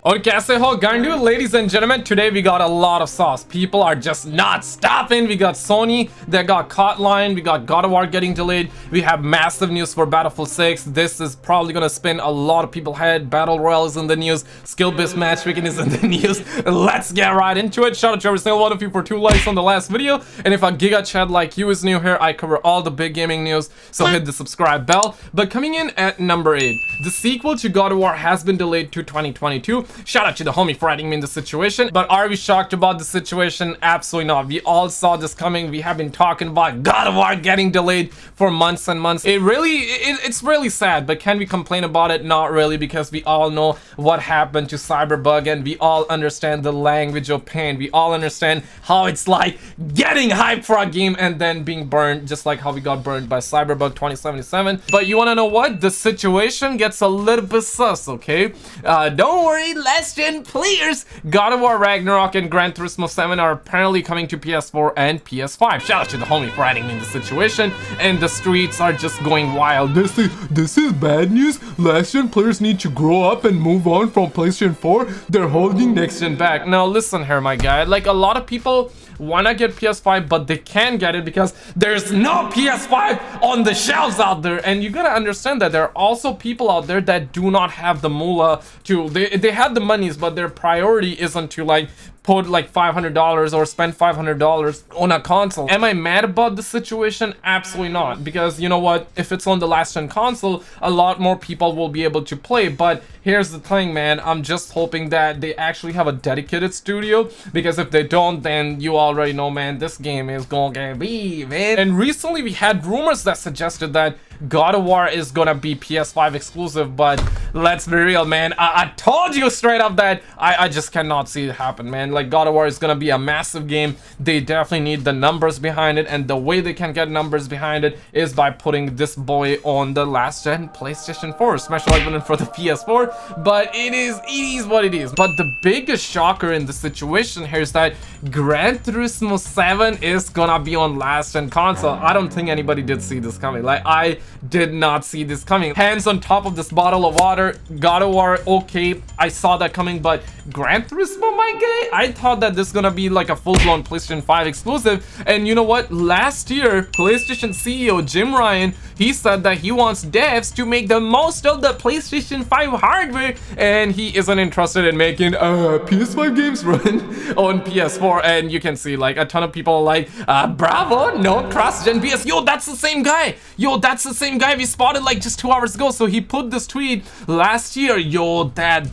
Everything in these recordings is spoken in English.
और कैसे हो गांडू, ladies and gentlemen? Today we got a lot of sauce. People are just not stopping. We got Sony, they got COD Lied, we got God of War getting delayed. We have massive news for Battlefield 6. This is probably gonna spin a lot of people's head. Battle Royale is in the news. Skill-based matchmaking is in the news. Let's get right into it. Shout out to every single one of you for 2 likes on the last video. And if a Giga Chad like you is new here, I cover all the big gaming news. So hit the subscribe bell. But coming in at number 8, the sequel to God of War has been delayed to 2022. Shout out to the homie for writing me in the situation. But are we shocked about the situation? Absolutely not. We all saw this coming. We have been talking about God of War getting delayed for months and months. It's really sad, but can we complain about it? Not really, because we all know what happened to Cyberbug and we all understand the language of pain. We all understand how it's like getting hyped for a game and then being burned, just like how we got burned by Cyberbug 2077. But you wanna know what? The situation gets a little bit sus, okay? Don't worry, last gen players. God of War Ragnarok and Gran Turismo 7 are apparently coming to PS4 and PS5. Shout out to the homie for adding me in the situation. And the streets are just going wild. This is bad news. Last gen players need to grow up and move on from PlayStation 4. They're holding next gen back. Now listen here, my guy. Like, a lot of people wanna get PS5, but they can't get it because there's no PS5 on the shelves out there. And you gotta understand that there are also people out there that do not have the moolah to, they have the monies, but their priority isn't to like put like $500 or spend $500 on a console. Am I mad about the situation? Absolutely not, because you know what, if it's on the last gen console, a lot more people will be able to play. But here's the thing, man, I'm just hoping that they actually have a dedicated studio, because if they don't, then you already know, man, this game is gonna be, man. And recently we had rumors that suggested that God of War is gonna be PS5 exclusive, but let's be real, man, I told you straight up that I just cannot see it happen, man. Like, God of War is gonna be a massive game. They definitely need the numbers behind it, and the way they can get numbers behind it is by putting this boy on the last gen PlayStation 4, special element for the PS4. But it is what it is. But the biggest shocker in the situation here is that Gran Turismo 7 is gonna be on last gen console. I don't think anybody did see this coming. Like, I did not see this coming. Hands on top of this bottle of water. God of War, okay, I saw that coming, but Gran Turismo, my guy, I thought that this is gonna be like a full-blown PlayStation 5 exclusive. And you know what, last year PlayStation CEO Jim Ryan, he said that he wants devs to make the most of the PlayStation 5 hardware, and he isn't interested in making PS5 games run on PS4. And you can see like a ton of people like, bravo, no cross-gen PS. Yo, that's the same guy. Yo, that's the same guy we spotted like just 2 hours ago. So he put this tweet last year. Yo, that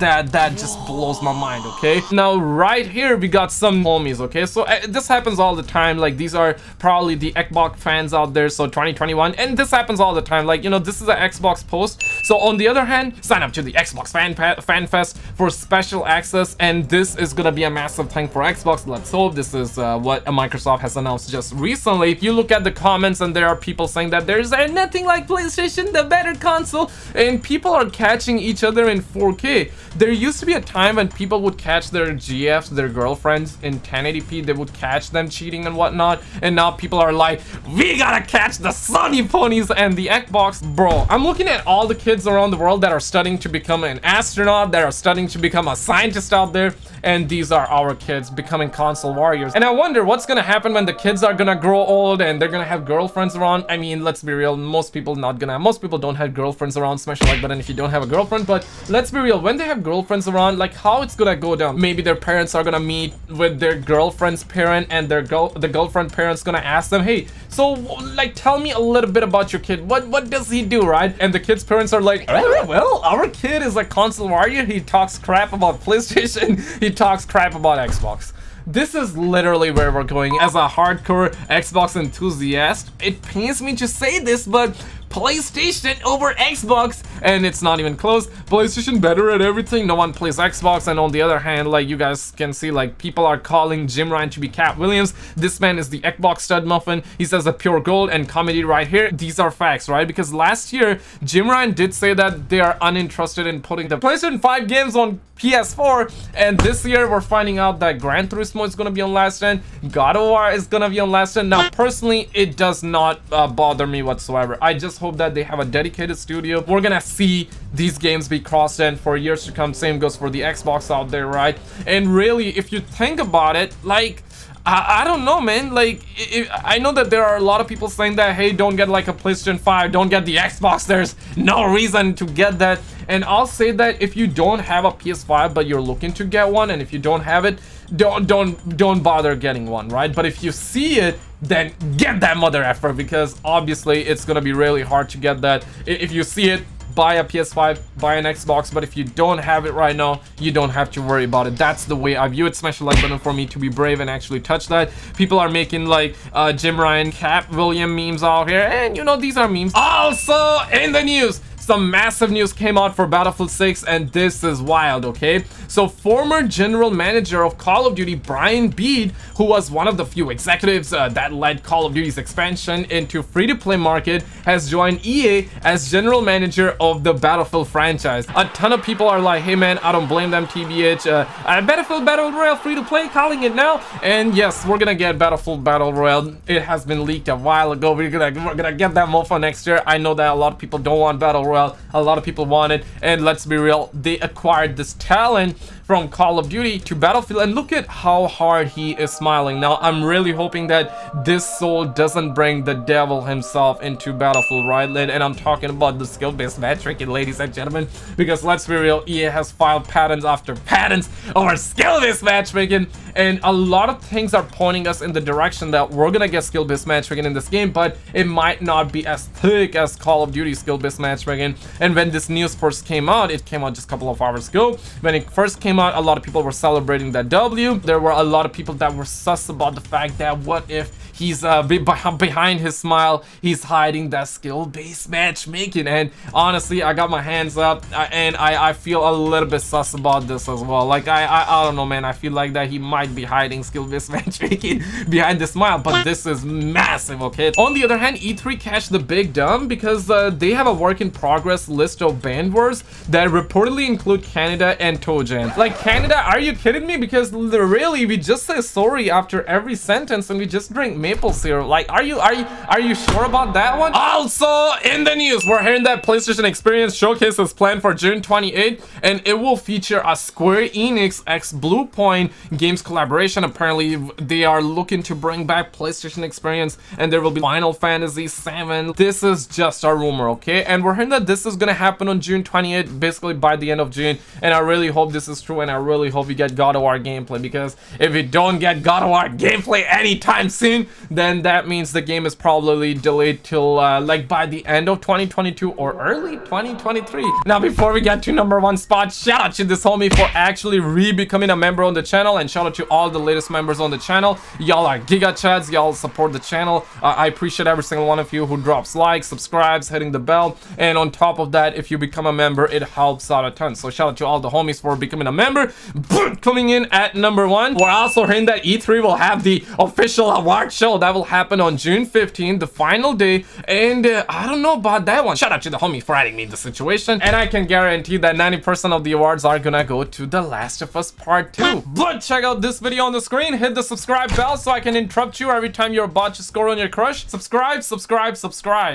just blows my mind. Okay, now right here we got some homies. Okay, so this happens all the time. Like, these are probably the Xbox fans out there. So 2021, and this happens all the time. Like, you know, this is an Xbox post. So on the other hand, sign up to the Xbox Fan Fest for special access, and this is gonna be a massive thing for Xbox. Let's hope. This is what Microsoft has announced just recently. If you look at the comments, and there are people saying that there's nothing like PlayStation, the better console, and people are catching each other in 4K. There used to be a time when people would catch their GFs, their girlfriends, in 1080p. They would catch them cheating and whatnot, and now people are like, we gotta catch the Sony ponies and the Xbox. Bro, I'm looking at all the kids around the world that are studying to become an astronaut, that are studying to become a scientist out there, and these are our kids becoming console warriors. And I wonder what's gonna happen when the kids are gonna grow old and they're gonna have girlfriends around. I mean, let's be real, most people don't have girlfriends around, smash a like button if you don't have a girlfriend. But let's be real, when they have girlfriends around, like, how it's gonna go down? Maybe their parents are gonna meet with their girlfriend's parent, and the girlfriend parent's gonna ask them, hey, so like, tell me a little bit about your kid. What does he do, right? And the kid's parents are like, well, our kid is a console warrior. He talks crap about PlayStation. He talks crap about Xbox. This is literally where we're going. As a hardcore Xbox enthusiast, it pains me to say this, but PlayStation over Xbox, and it's not even close. PlayStation better at everything. No one plays Xbox. And on the other hand, like, you guys can see, like, people are calling Jim Ryan to be Cat Williams. This man is the Xbox stud muffin. He says the pure gold and comedy right here. These are facts, right? Because last year Jim Ryan did say that they are uninterested in putting the PlayStation 5 games on PS4, and this year we're finding out that Gran Turismo is gonna be on last gen, God of War is gonna be on last gen. Now personally, it does not bother me whatsoever. I just hope that they have a dedicated studio. We're gonna see these games be cross-gen for years to come. Same goes for the Xbox out there, right? And really, if you think about it, like, I don't know, man. Like, I know that there are a lot of people saying that, hey, don't get like a PlayStation 5, don't get the Xbox. There's no reason to get that. And I'll say that if you don't have a PS5 but you're looking to get one, and if you don't have it, don't bother getting one, right? But if you see it, then get that mother effer, because obviously it's gonna be really hard to get that. If you see it, buy a PS5, buy an Xbox. But if you don't have it right now, you don't have to worry about it. That's the way I view it. Smash the like button for me to be brave and actually touch that. People are making like Jim Ryan, Cap William memes out here, and you know, these are memes. Also in the news, some massive news came out for Battlefield 6, and this is wild, okay? So former general manager of Call of Duty, Brian Bede, who was one of the few executives that led Call of Duty's expansion into free-to-play market, has joined EA as general manager of the Battlefield franchise. A ton of people are like, hey man, I don't blame them, TBH. Battlefield Battle Royale free-to-play, calling it now. And yes, we're gonna get Battlefield Battle Royale. It has been leaked a while ago. We're gonna get that mofo next year. I know that a lot of people don't want Battle Royale. A lot of people want it, and let's be real, they acquired this talent from Call of Duty to Battlefield, and look at how hard he is smiling. Now I'm really hoping that this soul doesn't bring the devil himself into Battlefield, right? And I'm talking about the skill-based matchmaking, ladies and gentlemen, because let's be real, EA has filed patents after patents over skill-based matchmaking, and a lot of things are pointing us in the direction that we're gonna get skill-based matchmaking in this game, but it might not be as thick as Call of Duty skill-based matchmaking. And when this news first came out, it came out just a couple of hours ago. When it first came out, a lot of people were celebrating that W. There were a lot of people that were sus about the fact that what if he's behind his smile, he's hiding that skill-based matchmaking. And honestly, I got my hands up, and I feel a little bit sus about this as well. Like, I don't know, man. I feel like that he might be hiding skill-based matchmaking behind the smile, but this is massive, okay? On the other hand, E3 cashed the big dumb because they have a work-in-progress list of banned words that reportedly include Canada and Tojan. Like, Canada, are you kidding me? Because really, we just say sorry after every sentence, and we just drink maple syrup. Like, are you sure about that one? Also in the news, we're hearing that PlayStation Experience Showcase is planned for June 28th, and it will feature a Square Enix x Bluepoint Games collaboration. Apparently they are looking to bring back PlayStation Experience, and there will be Final Fantasy VII. This is just a rumor, okay? And we're hearing that this is gonna happen on June 28th, basically by the end of June, and I really hope this is true, and I really hope we get God of War gameplay, because if we don't get God of War gameplay anytime soon, then that means the game is probably delayed till like by the end of 2022 or early 2023. Now, before we get to #1 spot, shout out to this homie for actually becoming a member on the channel, and shout out to all the latest members on the channel. Y'all are giga chads, y'all support the channel. I appreciate every single one of you who drops likes, subscribes, hitting the bell, and on top of that, if you become a member, it helps out a ton. So shout out to all the homies for becoming a member. Coming in at #1, we're also hearing that E3 will have the official award show that will happen on June 15th, the final day, and I don't know about that one. Shout out to the homie for adding me in the situation, and I can guarantee that 90% of the awards are gonna go to The Last of Us Part 2. But check out this video on the screen, hit the subscribe bell so I can interrupt you every time you're about to score on your crush. Subscribe, subscribe, subscribe.